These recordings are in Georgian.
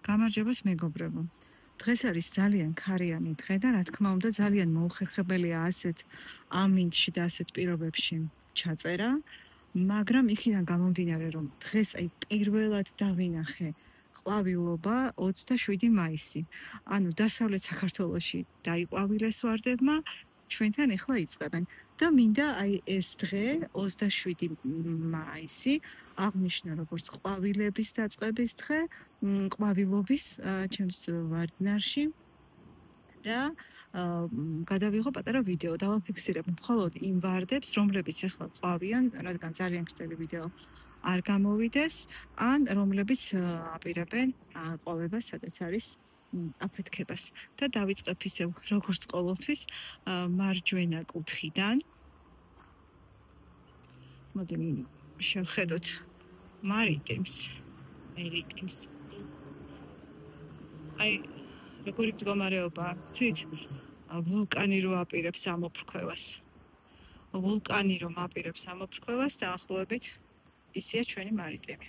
გამარჯობათ მეგობრებო. დღეს არის ძალიან ქარიანი დღე და რა თქმა უნდა ძალიან მოუხერხებელია ასეთ ამინდში და ასეთ პირობებში ჩაწერა, მაგრამ იქიდან გამომდინარე რომ დღეს პირველად დავინახე ყვავილობა 27 მაისი. ანუ დასავლეთ საქართველოში დაიყვავილეს ვარდებმა, ჩვენთან ეხლა იწყებენ. და მინდა ეს დღე 27 მაისი აღნიშნო როგორც ყვავილების დაწყების დღე, ყვავილობის ჩემს ვარდნარში და გადავიღო პატარა ვიდეო, დავაფიქსირებ მხოლოდ იმ ვარდებს, რომლებიც ეხლა ყვავიან, რადგან ძალიან გრძელი ვიდეო არ გამოვიდეს, ან რომლებიც აპირებენ ყვავებას, სადაც არის აფეთქებას. და დავიწყებ ისევ როგორც ყოველთვის მარჯვენა კუთხიდან. მოდი შევხედოთ მარიტემს. როგორი მდგომარეობა, ცით ვულკანი რო აპირებს ამოფრქვევას. ვულკანი რომ აპირებს ამოფრქვევას, დაახლოებით ისეა ჩვენი მარიტემი.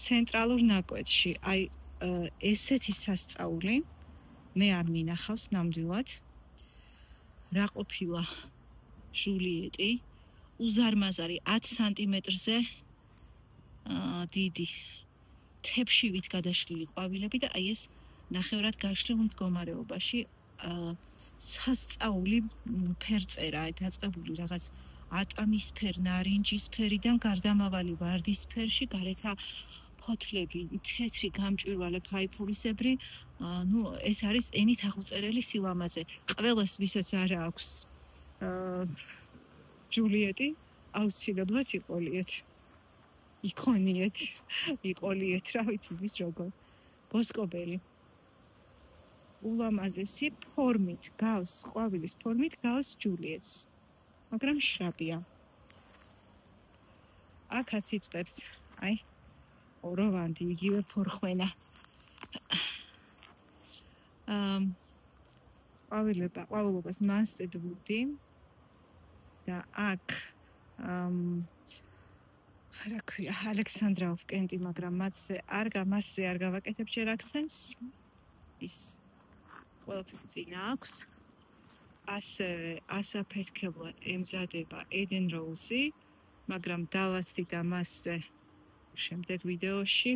ცენტრალურ ნაკვეთში, ესეთი სასწაული მე არ მინახავს ნამდვილად. რა ყოფილა ჟულიეტი, უზარმაზარი 10 სანტიმეტრზე დიდი თებშივით გადაშლილი ყვავილები და ეს ნახევრად გაშლილ მდგომარეობაში სასწაული ფერწერა, დაწყებული რაღაც ატამისფერ, ნარინჯისფერიდან გარდამავალი ვარდისფერში, გარეთა ფოთლები, თეთრი გამჭვირვალე ფაიფურისებრი, ეს არის ენით აღუწერელი სილამაზე. ყველას ვისაც არ აქვს ჟულიეტი, აუცილებლად იყოლიეთ, რა ვიცი ვის როგორ. ბოსკობელი. ულამაზესი ფორმით გავს, ყვავილის ფორმით გავს ჟულიეტს. მაგრამ შრაბია. აქაც იწყებს, ოროვანდი იგივე ფორხვენა. ყვავილობას მასტედ ვუდი და აქ რა ქვია, ალექსანდრაუს კენტი, მაგრამ მასზე არ გავაკეთებ ჯერ აქცენტს. ის ყველაფერი წინ აქვს. ასევე ასაფეთქებლად ემზადება ედენ როუზი, მაგრამ დავაცდით მასზე შემდეგ ვიდეოში.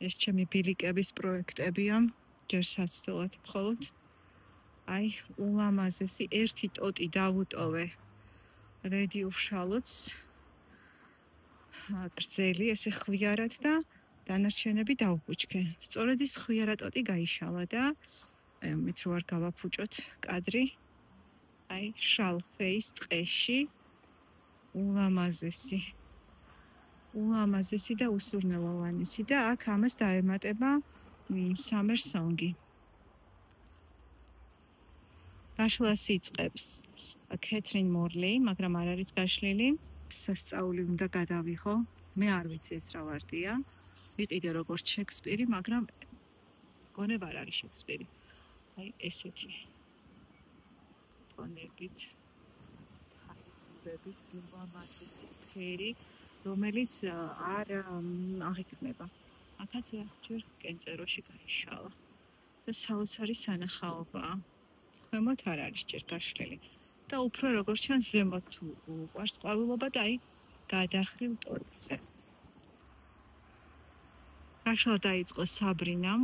ეს ჩემი ბილიკების პროექტებია, ჯერ საცდელად მხოლოდ. ულამაზესი ერთი ტოტი დავუტოვე რედი უშალოც. გრძელი ესე ხვიარად და დანარჩენები დავფუჭქე. სწორედ ის ხვიარა ტოტი გაიშალა და მით რო არ გავაფუჭოთ კადრი. შალფეის ტყეში ულამაზესი და უსურნელოვანესი და აქ ამას დაემატება Summer Song-ი. გაშლას იწყებს კეთრინ მორლი, მაგრამ არ არის გაშლილი. სასწაული უნდა გადავიღო. მე არ ვიცი ეს რა ვარდია. ვიყიდე როგორც შექსპირი, მაგრამ გონებ არ არის შექსპირი. ესეთი ტონებით, ულამაზესი ფერი, რომელიც არ აღიქმება. აქაც ჯერ კენწეროში გაიშალა. და საოცარი სანახაობაა. ქვემოთ არ არის ჯერ გაშლილი. და უფრო როგორც ჩანს ზემოთ უყვარს ყვავილობა და გადახრილ ტოტზე. გაშლა დაიწყო საბრინამ.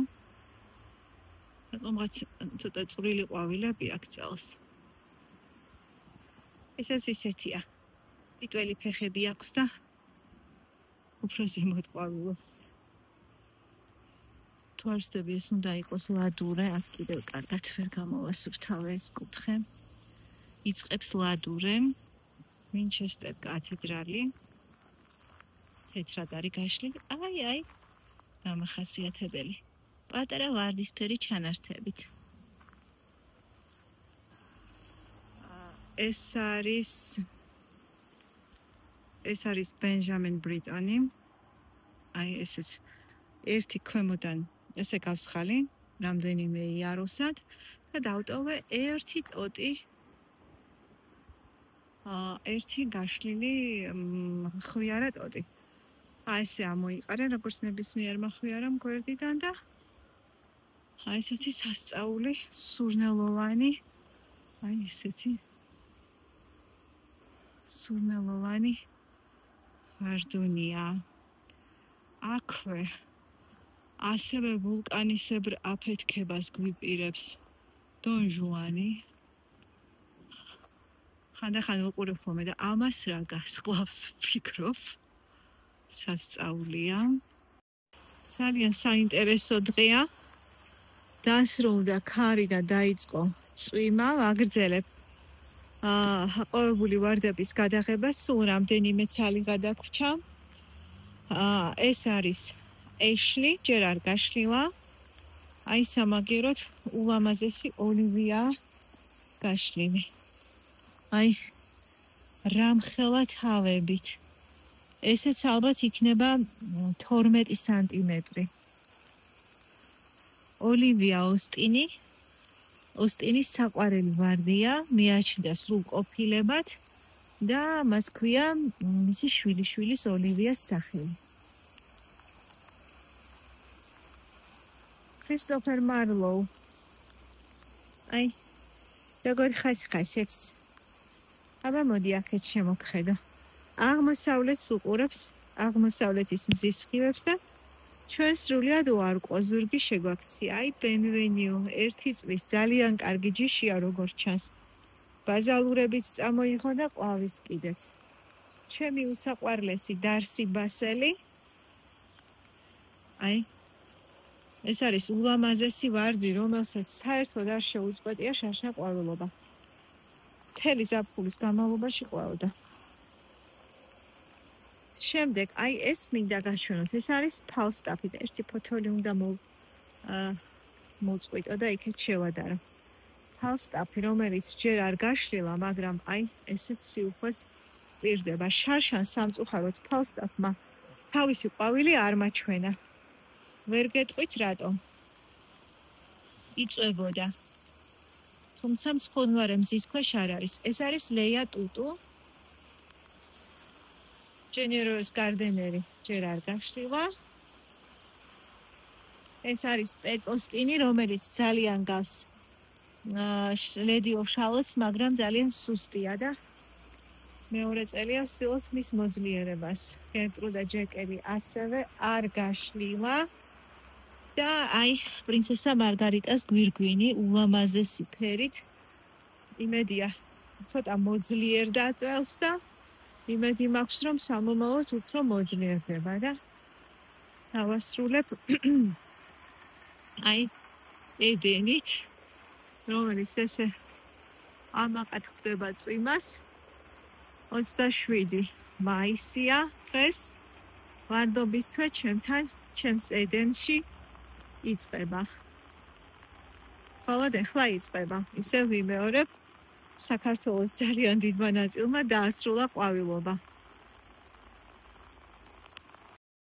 რატომღაც ცოტა წვრილი ყვავილები აქ წელს. ესაც ისეთია. ტიტველი ფეხები აქვს და უფრო ზემოთ ყვავილობს. თუ არ ვსდები, ეს უნდა იყოს ლადურე, აქ კიდევ კარგად ვერ გამოვასუფთავე ეს კუთხე. იწყებს ლადურე, ვინჩესტერ კათედრალი. თეთრად არის გაშლილი. დამახასიათებელი. პატარა ვარდისფერი ჩანართებით. ეს არის ბენჟამინ ბრიტონი. ესეც ერთი ქვემოდან ესე გავსხალი, რამდენიმე იარუსად და დავტოვე ერთი ტოტი. ერთი გაშლილი ხვიარა ტოტი. აი ესე ამოიყარე, როგორც ნებისმიერ მახვიარამ გვერდიდან და აი ესეთი სასწაული, სურნელოვანი, აი ესეთი სურნელოვანი ვარდუნია. აქვე ასევე ვულკანისებრ აფეთქებას გვიპირებს დონ ჟუანი. ხანდახან ვუყურებ ხოლმე და ამას რა გასკლავს ვფიქრობ. სასწაულია. ძალიან საინტერესო დღეა. დასრულდა ქარი და დაიწყო წვიმა, ვაგრძელებ ყვავებული ვარდების გადაღებას, სულ რამდენიმე ცალი გადაგვრჩა. ეს არის ეშლი, ჯერ არ გაშლილა. აი სამაგეროდ ულამაზესი ოლივია გაშლილი. აი რამხელა თავებით. ესეც ალბათ იქნება 12 სანტიმეტრი. ოლივია ოსტინის საყვარელი ვარდია, მიაჩნდა სრულ ყოფილებად და მას ქვია მისი შვილიშვილის ოლივიას სახელი. ქრისტოფერ მარლოუ. აი, როგორ ხასხასებს. აბა მოდი აქეთ შემოგხედო. აღმოსავლეთს უყურებს, აღმოსავლეთის მზის სხივებს და ჩვენ სრულიად უარყო ზურგი შეგვაქცია. აი, ბენვენიუ, ერთი წლის ძალიან კარგი ჯიშია, როგორც ჩანს. ბაზალურებიც წამოიღო და ყვავის კიდეც. ჩემი უსაყვარლესი დარსი ბასელი. აი, ეს არის ულამაზესი ვარდი, რომელსაც საერთოდ არ შეუწყვეტია შაშა ყვავილობა. მთელი ზაფხულის განმავლობაში ყვაოდა. შემდეგ, აი ეს მინდა გაჩვენოთ, ეს არის ფალსტაფი და ერთი ფოთოლი უნდა მოვწყვიტო და იქეთ შევადარო. ფალსტაფი, რომელიც ჯერ არ გაშლილა, მაგრამ აი ესეც სიუხვეს პირდება. შარშან სამწუხაროდ ფალსტაფმა თავისი ყვავილი არ მაჩვენა. ვერ გეტყვით რატომ. იწვებოდა. თუმცა მცხუნვარე მზის ქვეშ არ არის. ეს არის ლეია ტუტუ. Generous gardeneri, ჯერ არ გაშლილა. ეს არის პეტოსტინი, რომელიც ძალიან გავს ლედი ოფ შალოტს, მაგრამ ძალიან სუსტია და მეორე წელია ვცდილობთ მის მოძლიერებას. გერტრუდა ჯეკერი ასევე არ გაშლილა. და აი, პრინცესა მარგარიტას გვირგვინი ულამაზესი ფერით. იმედია, ცოტა მოძლიერდა წელს და იმედი მაქვს, რომ სამომავლოდ უფრო მოძლიერდება და დავასრულებ აი ედენით, რომელიც ესე ამაყად ხდება წვიმას. 27 მაისია დღეს, ვარდობის თვე ჩემთან, ჩემს ედენში იწყება. ხოლო ახლა იწყება. ისევ ვიმეორებ, საქართველოს ძალიან დიდმა ნაწილმა დაასრულა ყვავილობა.